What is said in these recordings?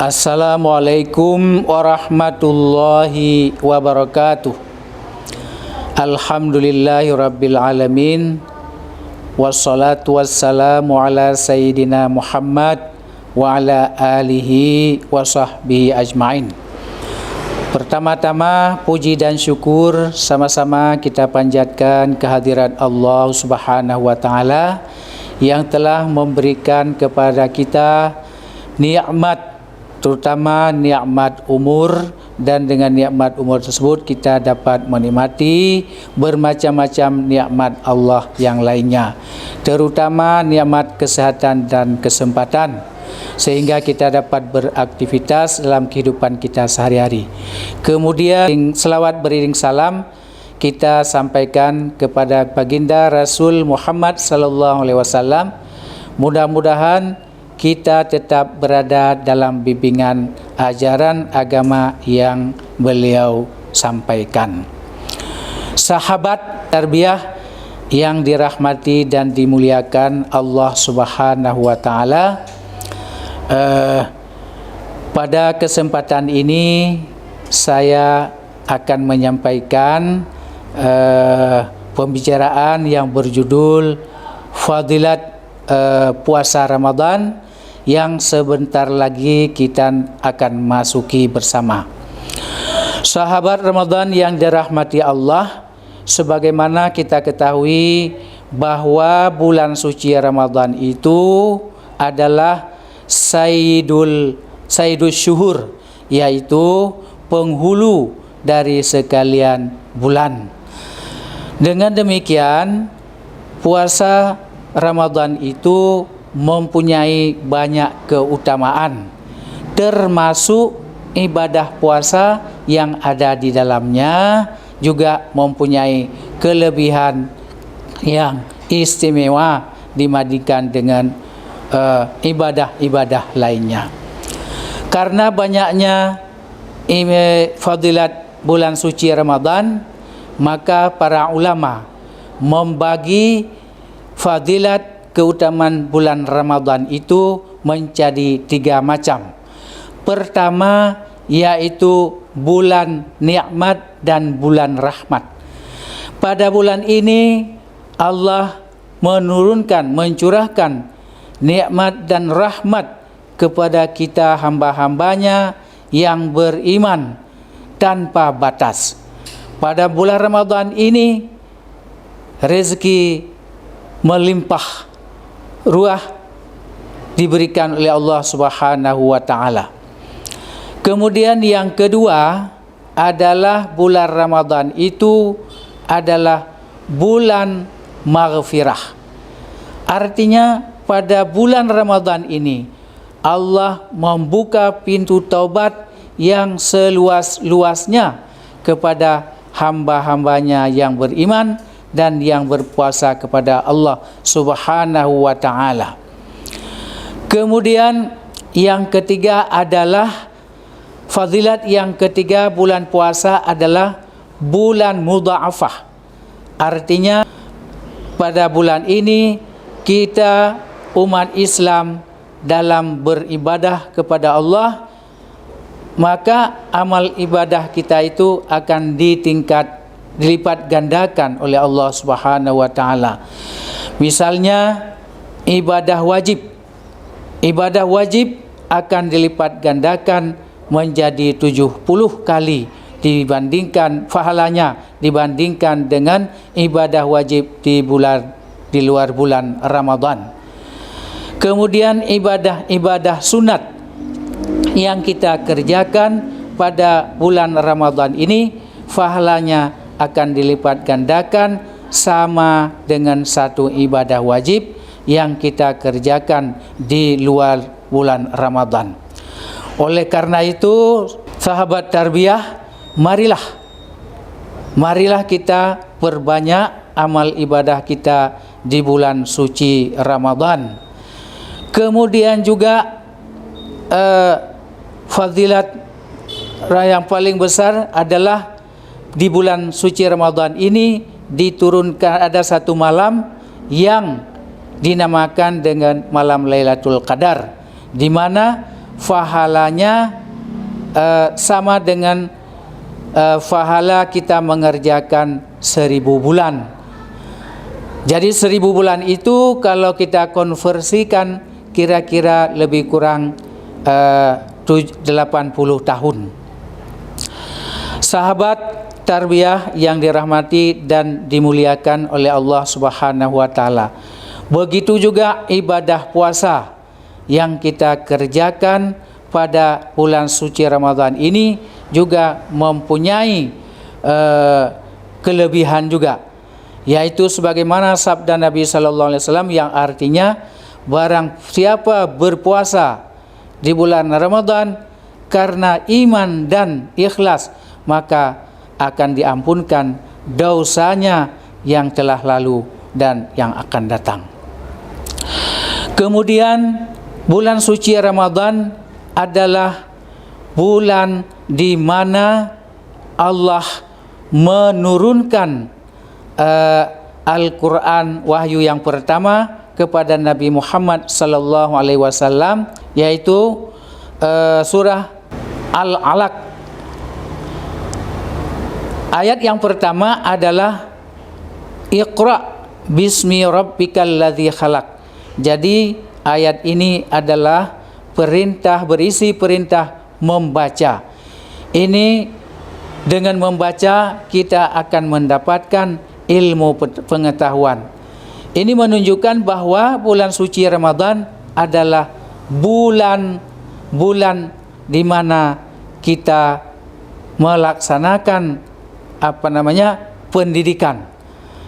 Assalamualaikum warahmatullahi wabarakatuh. Alhamdulillahi rabbil alamin. Wassalatu wassalamu ala sayyidina Muhammad wa ala alihi wa sahbihi ajma'in. Pertama-tama puji dan syukur sama-sama kita panjatkan kehadirat Allah Subhanahu wa taala yang telah memberikan kepada kita nikmat, terutama nikmat umur, dan dengan nikmat umur tersebut kita dapat menikmati bermacam-macam nikmat Allah yang lainnya, terutama nikmat kesehatan dan kesempatan, sehingga kita dapat beraktivitas dalam kehidupan kita sehari-hari. Kemudian selawat beriring salam kita sampaikan kepada baginda Rasul Muhammad sallallahu alaihi wasallam. Mudah-mudahan kita tetap berada dalam bimbingan ajaran agama yang beliau sampaikan. Sahabat tarbiyah yang dirahmati dan dimuliakan Allah Subhanahu wa taala, pada kesempatan ini saya akan menyampaikan pembicaraan yang berjudul Fadilat puasa Ramadan yang sebentar lagi kita akan masuki bersama. Sahabat Ramadan yang dirahmati Allah, sebagaimana kita ketahui bahwa bulan suci Ramadan itu adalah Sayyidul Syuhur, yaitu penghulu dari sekalian bulan. Dengan demikian, puasa Ramadan itu mempunyai banyak keutamaan, termasuk ibadah puasa yang ada di dalamnya juga mempunyai kelebihan yang istimewa dibandingkan dengan ibadah-ibadah lainnya. Karena banyaknya fadilat bulan suci Ramadan, maka para ulama membagi fadilat keutamaan bulan Ramadan itu menjadi 3 macam. Pertama yaitu bulan nikmat dan bulan rahmat. Pada bulan ini Allah mencurahkan nikmat dan rahmat kepada kita hamba-hambanya yang beriman tanpa batas. Pada bulan Ramadan ini rezeki melimpah ruah diberikan oleh Allah Subhanahu wa taala. Kemudian yang kedua adalah bulan Ramadan itu adalah bulan maghfirah. Artinya pada bulan Ramadan ini Allah membuka pintu taubat yang seluas-luasnya kepada hamba-hambanya yang beriman dan yang berpuasa kepada Allah Subhanahu wa taala. Kemudian yang ketiga adalah fadilat yang ketiga bulan puasa adalah bulan mudha'afah. Artinya pada bulan ini kita umat Islam dalam beribadah kepada Allah, maka amal ibadah kita itu akan dilipat gandakan oleh Allah Subhanahu wa taala. Misalnya ibadah wajib akan dilipat gandakan menjadi 70 kali dibandingkan pahalanya dibandingkan dengan ibadah wajib di luar bulan Ramadan. Kemudian ibadah sunat yang kita kerjakan pada bulan Ramadan ini pahalanya akan dilipat gandakan sama dengan satu ibadah wajib yang kita kerjakan di luar bulan Ramadan. Oleh karena itu, sahabat tarbiyah, marilah kita perbanyak amal ibadah kita di bulan suci Ramadan. Kemudian juga fadilat yang paling besar adalah di bulan suci Ramadan ini diturunkan ada satu malam yang dinamakan dengan malam Lailatul Qadar, di mana pahalanya sama dengan pahala kita mengerjakan 1000 bulan. Jadi 1000 bulan itu kalau kita konversikan kira-kira lebih kurang 80 tahun. Sahabat tarbiyah yang dirahmati dan dimuliakan oleh Allah Subhanahu wa taala. Begitu juga ibadah puasa yang kita kerjakan pada bulan suci Ramadan ini juga mempunyai kelebihan juga, yaitu sebagaimana sabda Nabi sallallahu alaihi wasallam yang artinya barang siapa berpuasa di bulan Ramadan karena iman dan ikhlas, maka akan diampunkan dosanya yang telah lalu dan yang akan datang. Kemudian bulan suci Ramadan adalah bulan di mana Allah menurunkan Al-Quran wahyu yang pertama kepada Nabi Muhammad sallallahu alaihi wasallam, yaitu surah Al-Alaq. Ayat yang pertama adalah Iqra bismi rabbikal ladzi khalaq. Jadi ayat ini adalah berisi perintah membaca. Ini dengan membaca kita akan mendapatkan ilmu pengetahuan. Ini menunjukkan bahwa bulan suci Ramadan adalah bulan di mana kita melaksanakan pendidikan,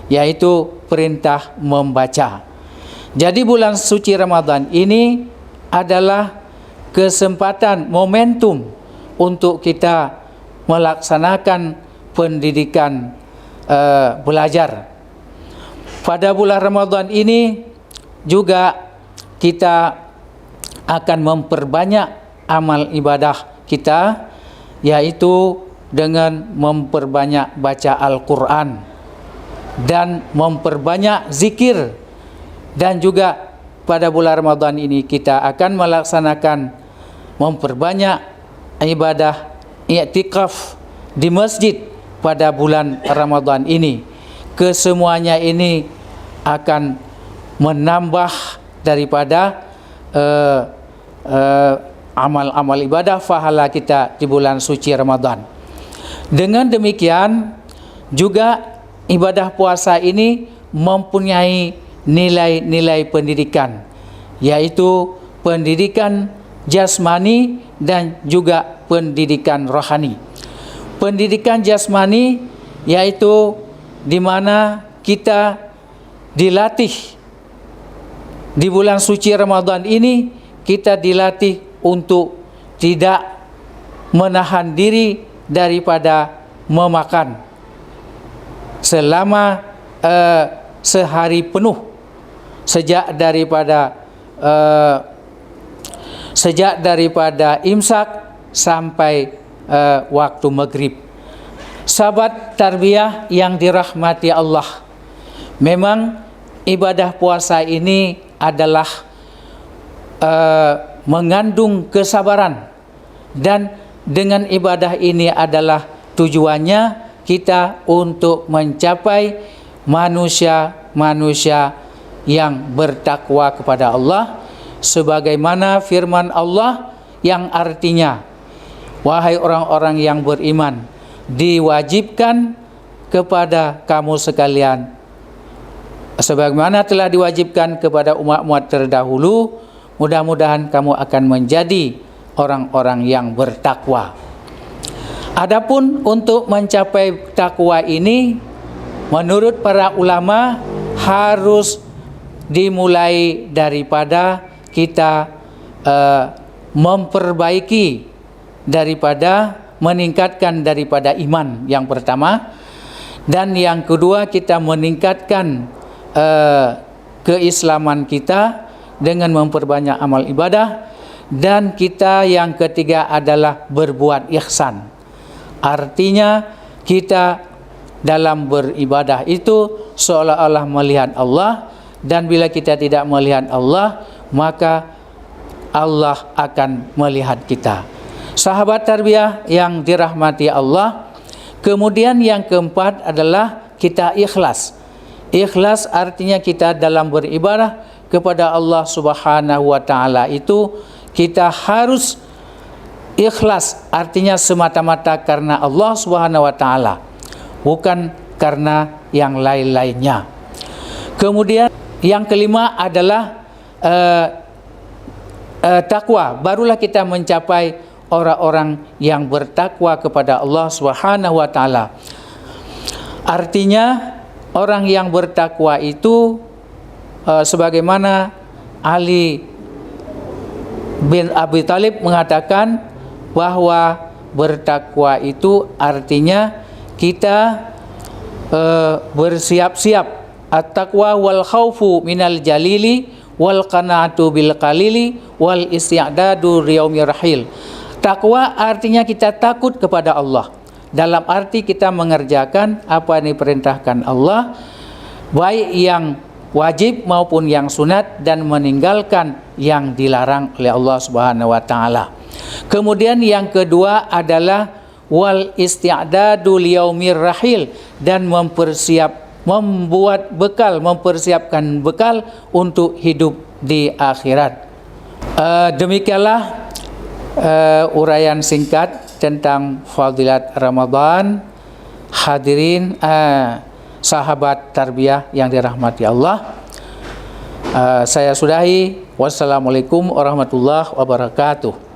yaitu perintah membaca. Jadi bulan suci Ramadan ini adalah kesempatan, momentum untuk kita melaksanakan pendidikan belajar. Pada bulan Ramadan ini juga kita akan memperbanyak amal ibadah kita, yaitu dengan memperbanyak baca Al-Quran dan memperbanyak zikir. Dan juga pada bulan Ramadan ini kita akan melaksanakan memperbanyak ibadah i'tikaf di masjid pada bulan Ramadan ini. Kesemuanya ini akan menambah daripada amal-amal ibadah pahala kita di bulan suci Ramadan. Dengan demikian juga ibadah puasa ini mempunyai nilai-nilai pendidikan, yaitu pendidikan jasmani dan juga pendidikan rohani. Pendidikan jasmani yaitu di mana kita dilatih di bulan suci Ramadan ini, kita dilatih untuk tidak menahan diri daripada memakan selama sehari penuh, sejak daripada imsak sampai waktu maghrib. Sahabat tarbiyah yang dirahmati Allah, memang ibadah puasa ini adalah mengandung kesabaran, dan dengan ibadah ini adalah tujuannya kita untuk mencapai manusia yang bertakwa kepada Allah, sebagaimana firman Allah yang artinya, wahai orang-orang yang beriman, diwajibkan kepada kamu sekalian sebagaimana telah diwajibkan kepada umat-umat terdahulu, mudah-mudahan kamu akan menjadi orang-orang yang bertakwa. Adapun untuk mencapai takwa ini, menurut para ulama harus dimulai daripada kita memperbaiki daripada meningkatkan daripada iman yang pertama, dan yang kedua kita meningkatkan keislaman kita dengan memperbanyak amal ibadah, dan kita yang ketiga adalah berbuat ihsan. Artinya kita dalam beribadah itu seolah-olah melihat Allah, dan bila kita tidak melihat Allah, maka Allah akan melihat kita. Sahabat tarbiyah yang dirahmati Allah, kemudian yang keempat adalah kita ikhlas. Ikhlas artinya kita dalam beribadah kepada Allah Subhanahu wa taala itu kita harus ikhlas, artinya semata-mata karena Allah Subhanahu wa taala, bukan karena yang lain-lainnya. Kemudian yang kelima adalah takwa. Barulah kita mencapai orang-orang yang bertakwa kepada Allah Subhanahu wa taala. Artinya orang yang bertakwa itu sebagaimana Ali bin Abi Thalib mengatakan bahwa bertakwa itu artinya kita bersiap-siap. At-taqwa wal khaufu minal jalili wal qanaatu bil qalili wal isti'dadu liyaumir rahil. Takwa artinya kita takut kepada Allah, dalam arti kita mengerjakan apa yang diperintahkan Allah, baik yang wajib maupun yang sunat, dan meninggalkan yang dilarang oleh Allah Subhanahu wa taala. Kemudian yang kedua adalah wal isti'dadu liyaumir rahil, dan mempersiapkan bekal untuk hidup di akhirat. Demikianlah uraian singkat tentang fadilat Ramadan. Hadirin sahabat tarbiyah yang dirahmati Allah, saya sudahi. Wassalamualaikum warahmatullahi wabarakatuh.